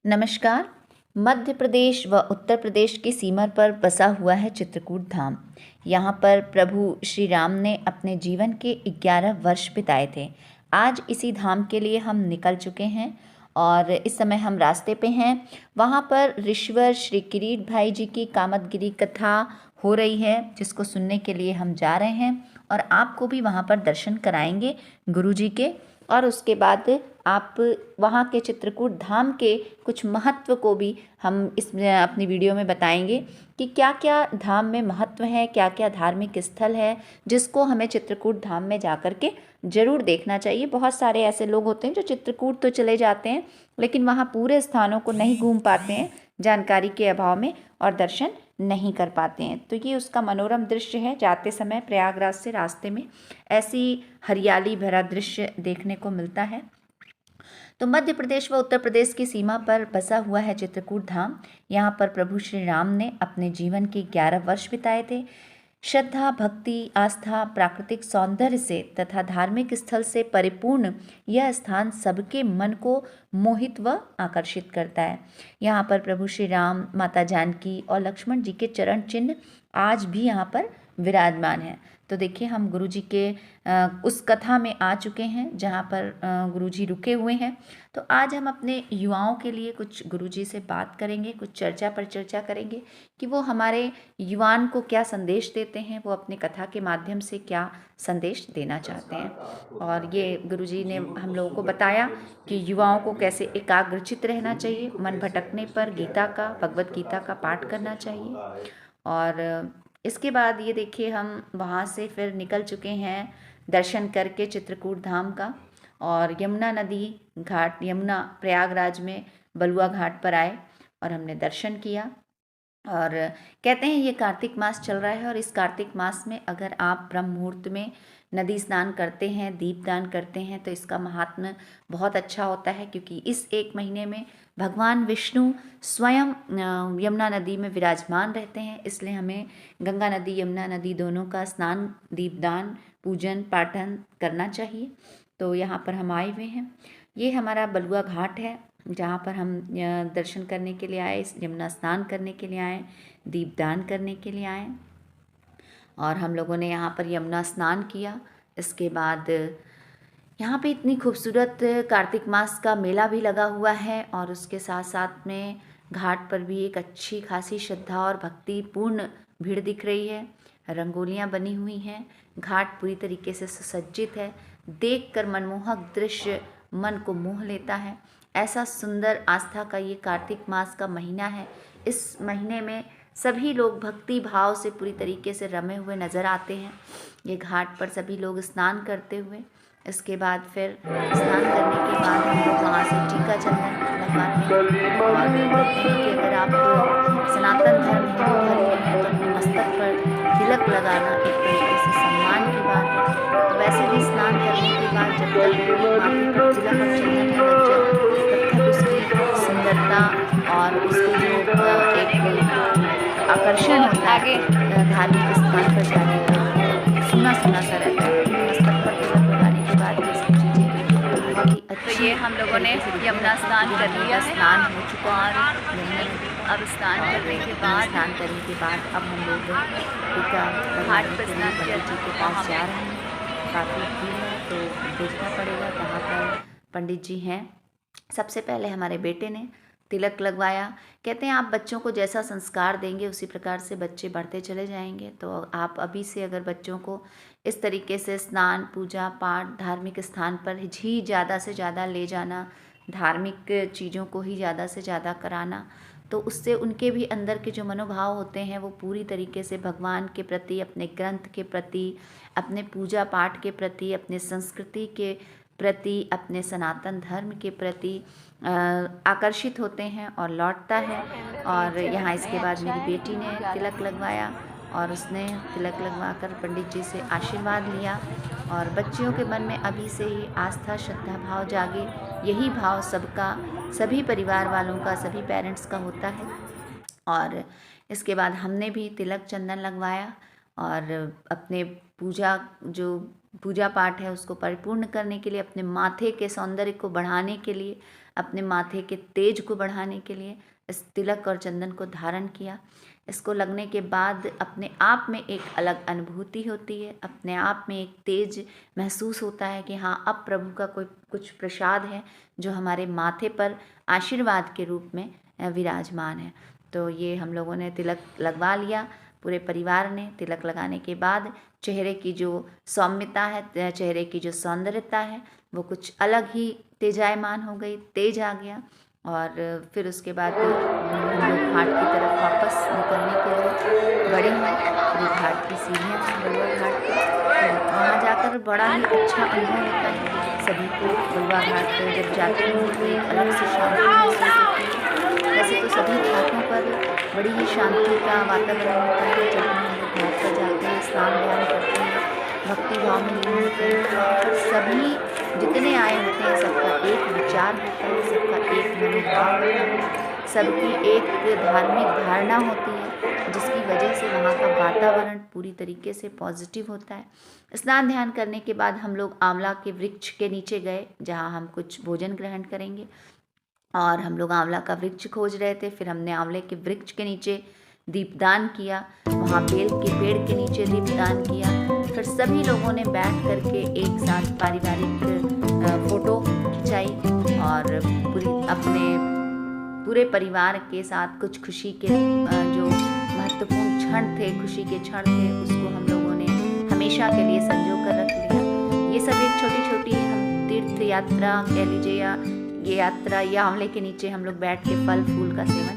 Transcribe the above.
नमस्कार। मध्य प्रदेश व उत्तर प्रदेश की सीमा पर बसा हुआ है चित्रकूट धाम। यहाँ पर प्रभु श्री राम ने अपने जीवन के 11 वर्ष बिताए थे। आज इसी धाम के लिए हम निकल चुके हैं और इस समय हम रास्ते पे हैं। वहाँ पर ऋषिवर श्री किरीट भाई जी की कामदगिरी कथा हो रही है, जिसको सुनने के लिए हम जा रहे हैं और आपको भी वहाँ पर दर्शन कराएंगे गुरु जी के। और उसके बाद आप वहाँ के चित्रकूट धाम के कुछ महत्व को भी हम इसमें अपनी वीडियो में बताएंगे कि क्या क्या धाम में महत्व है, क्या क्या धार्मिक स्थल है जिसको हमें चित्रकूट धाम में जाकर के ज़रूर देखना चाहिए। बहुत सारे ऐसे लोग होते हैं जो चित्रकूट तो चले जाते हैं लेकिन वहाँ पूरे स्थानों को नहीं घूम पाते हैं जानकारी के अभाव में और दर्शन नहीं कर पाते हैं। तो ये उसका मनोरम दृश्य है। जाते समय प्रयागराज से रास्ते में ऐसी हरियाली भरा दृश्य देखने को मिलता है। तो मध्य प्रदेश व उत्तर प्रदेश की सीमा पर बसा हुआ है चित्रकूट धाम। यहाँ पर प्रभु श्री राम ने अपने जीवन के 11 वर्ष बिताए थे। श्रद्धा, भक्ति, आस्था, प्राकृतिक सौंदर्य से तथा धार्मिक स्थल से परिपूर्ण यह स्थान सबके मन को मोहित व आकर्षित करता है। यहाँ पर प्रभु श्री राम, माता जानकी और लक्ष्मण जी के चरण चिन्ह आज भी यहाँ पर विराजमान हैं। तो देखिए, हम गुरु जी के उस कथा में आ चुके हैं जहाँ पर गुरु जी रुके हुए हैं। तो आज हम अपने युवाओं के लिए कुछ गुरु जी से बात करेंगे, कुछ चर्चा पर चर्चा करेंगे कि वो हमारे युवान को क्या संदेश देते हैं, वो अपने कथा के माध्यम से क्या संदेश देना चाहते हैं। और ये गुरु जी ने हम लोगों को बताया कि युवाओं को कैसे एकाग्रचित्त रहना चाहिए, मन भटकने पर गीता का, भगवत गीता का पाठ करना चाहिए। और इसके बाद ये देखिए, हम वहाँ से फिर निकल चुके हैं दर्शन करके चित्रकूट धाम का, और यमुना नदी घाट, यमुना प्रयागराज में बलुआ घाट पर आए और हमने दर्शन किया। और कहते हैं ये कार्तिक मास चल रहा है और इस कार्तिक मास में अगर आप ब्रह्म मुहूर्त में नदी स्नान करते हैं, दीपदान करते हैं तो इसका महात्म्य बहुत अच्छा होता है, क्योंकि इस एक महीने में भगवान विष्णु स्वयं यमुना नदी में विराजमान रहते हैं। इसलिए हमें गंगा नदी, यमुना नदी दोनों का स्नान, दीपदान, पूजन पाठन करना चाहिए। तो यहाँ पर हम आए हुए हैं। ये हमारा बलुआ घाट है जहाँ पर हम दर्शन करने के लिए आए, यमुना स्नान करने के लिए आए, दीपदान करने के लिए आए। और हम लोगों ने यहाँ पर यमुना स्नान किया। इसके बाद यहाँ पे इतनी खूबसूरत कार्तिक मास का मेला भी लगा हुआ है और उसके साथ साथ में घाट पर भी एक अच्छी खासी श्रद्धा और भक्ति पूर्ण भीड़ दिख रही है। रंगोलियाँ बनी हुई हैं, घाट पूरी तरीके से सुसज्जित है। देखकर मनमोहक दृश्य मन को मोह लेता है। ऐसा सुंदर आस्था का ये कार्तिक मास का महीना है। इस महीने में सभी लोग भक्ति भाव से पूरी तरीके से रमे हुए नज़र आते हैं। ये घाट पर सभी लोग स्नान करते हुए, इसके बाद फिर स्नान करने के बाद हम लोग वहाँ से टीका चंदन लगवाते हैं। और कहते हैं कि अगर आप सनातन धर्म, हिंदू धर्म में हैं तो अपने मस्तक पर तिलक लगाना एक तरीके से सम्मान की बात है। तो वैसे भी स्नान करने के बाद जब तक माथे पर तिलक और चंदन न लग जाए तब तक उसकी सुंदरता और उसकी जो एक आकर्षण होता है धार्मिक स्थान पर जाने का, सुना सुना सा रहता है। मस्तक पर तिलक लगाने के बाद ये सब चीज़ें बहुत ही अच्छी। तो ये हम लोगों ने यमुना स्नान कर लिया है। स्नान हो चुका है यमुना नदी। अब स्नान करने के बाद अब हम लोग टीका घाट लगाने पर के लिए स्नान किया पंडित जी के तो पास वहाँ जा पे रहे हैं। काफ़ी भीड़ है तो देखना पड़ेगा कहाँ पर पंडित जी हैं। सबसे पहले हमारे बेटे ने तिलक लगवाया। कहते हैं आप बच्चों को जैसा संस्कार देंगे उसी प्रकार से बच्चे बढ़ते चले जाएंगे। तो आप अभी से अगर बच्चों को इस तरीके से स्नान, पूजा पाठ, धार्मिक स्थान पर ही ज़्यादा से ज़्यादा ले जाना, धार्मिक चीज़ों को ही ज़्यादा से ज़्यादा कराना, तो उससे उनके भी अंदर के जो मनोभाव होते हैं वो पूरी तरीके से भगवान के प्रति, अपने ग्रंथ के प्रति, अपने पूजा पाठ के प्रति, अपने संस्कृति के प्रति, अपने सनातन धर्म के प्रति आकर्षित होते हैं और लौटता है। और यहाँ इसके बाद मेरी बेटी ने तिलक लगवाया और उसने तिलक लगवाकर पंडित जी से आशीर्वाद लिया। और बच्चियों के मन में अभी से ही आस्था, श्रद्धा भाव जागे। यही भाव सबका, सभी परिवार वालों का, सभी पेरेंट्स का होता है। और इसके बाद हमने भी तिलक चंदन लगवाया और अपने पूजा पाठ है उसको परिपूर्ण करने के लिए, अपने माथे के सौंदर्य को बढ़ाने के लिए, अपने माथे के तेज को बढ़ाने के लिए इस तिलक और चंदन को धारण किया। इसको लगने के बाद अपने आप में एक अलग अनुभूति होती है, अपने आप में एक तेज महसूस होता है कि हाँ, अब प्रभु का कोई कुछ प्रसाद है जो हमारे माथे पर आशीर्वाद के रूप में विराजमान है। तो ये हम लोगों ने तिलक लगवा लिया, पूरे परिवार ने। तिलक लगाने के बाद चेहरे की जो सौम्यता है, चेहरे की जो सौंदर्यता है, वो कुछ अलग ही तेजायमान हो गई, तेज आ गया। और फिर उसके बाद हम लोग घाट की तरफ वापस निकलने के लिए बढ़े हैं। ये घाट की सीढ़ियाँ हैं बलुआ घाट की, तो वहाँ जाकर बड़ा ही अच्छा अनुभव होता है सभी को। बलुआ घाट पे जब जाते हैं तो एक अलग से शांति महसूस होती है। वैसे तो सभी घाटों पर बड़ी ही शांति का वातावरण होता है। जब हम लोग घाट पर जाते हैं, स्नान ध्यान करते हैं, भक्ति भाव में लीन होते हैं, पर सभी जितने आए होते हैं सबका एक विचार होता है, सबका एक मनोभाव होता है, सबकी एक धार्मिक धारणा होती है, जिसकी वजह से वहाँ का वातावरण पूरी तरीके से पॉजिटिव होता है। स्नान ध्यान करने के बाद हम लोग आंवला के वृक्ष के नीचे गए, जहाँ हम कुछ भोजन ग्रहण करेंगे। और हम लोग आंवला का वृक्ष खोज रहे थे, फिर हमने आंवले के वृक्ष के नीचे दीपदान किया, वहाँ बेल के पेड़ के नीचे दीपदान किया। फिर सभी लोगों ने बैठ करके एक साथ पारिवारिक फ़ोटो खिंचाई और पूरे परिवार के साथ कुछ खुशी के जो महत्वपूर्ण क्षण थे, खुशी के क्षण थे, उसको हम लोगों ने हमेशा के लिए संजो कर रख लिया। ये सब एक छोटी छोटी हम तीर्थ यात्रा कह लीजिए, या ये यात्रा या आंवले के नीचे हम लोग बैठ के फल फूल का सेवन